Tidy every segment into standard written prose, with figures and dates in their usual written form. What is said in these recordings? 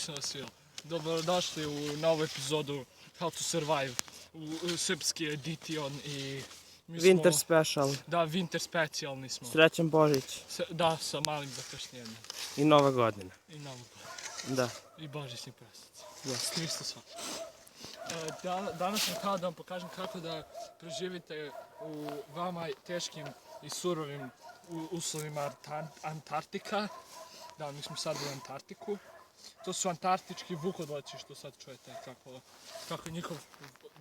Nisam vas vidio. Dobrodošli u novu epizodu How to Survive. U srpski edition i... Winter special. Da, winter specijalni smo. Srećan Božić. Da, sa malim zakašnjenjem. I Nova godina. I Novu godinu. Da. I božićni prašnici. Yes. Isto sva. Danas sam htio da vam pokažem kako da preživite u vama teškim i surovim uslovima Antarktika. Da, mi smo sad u Antarktiku. To su antarktički vukodlači što sad čujete kako je njihov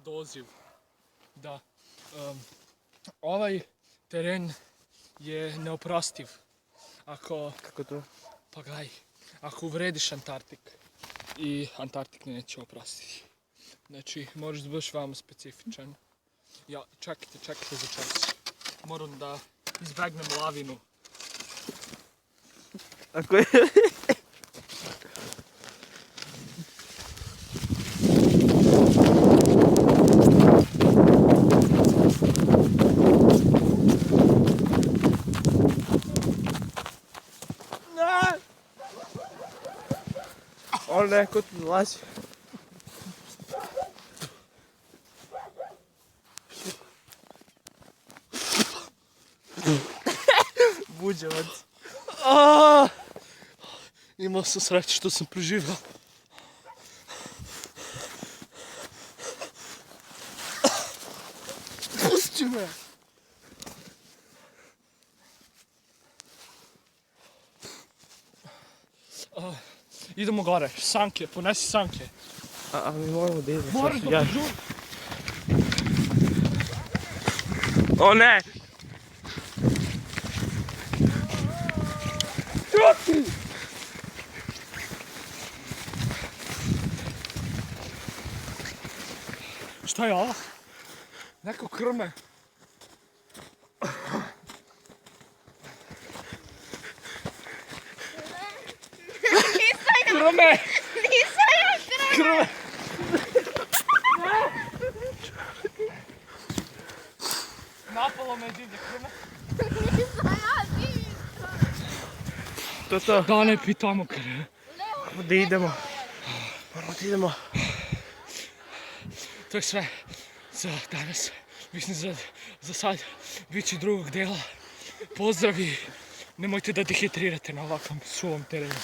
doziv. Da. Ovaj teren je neoprostiv. Kako to? Pa gledaj, ako uvrediš Antarktik i Antarktik neće oprostiti. Znači, moraš da budeš veoma specifičan. Ja, čekajte za čas. Moram da izbegnem lavinu. Ako je... On neko tu dolazi. Buđevac. Imao sam sreće što sam preživio. Pusti me! Idemo gore, sanke, ponesi sanke. A mi moramo da idemo. Moraš da požuri. O ne! Čuti! Šta je ovo? Neko krme. Krme! Nisam ja krme! Napalo me divlje krme. Nisam ja divlje krme! To. Da ne pitamo krme. Moramo da idemo. To je sve za danas. Mislim za sad bit će drugog dela. Pozdrav i nemojte da dehidrirate na ovakvom suvom terenu.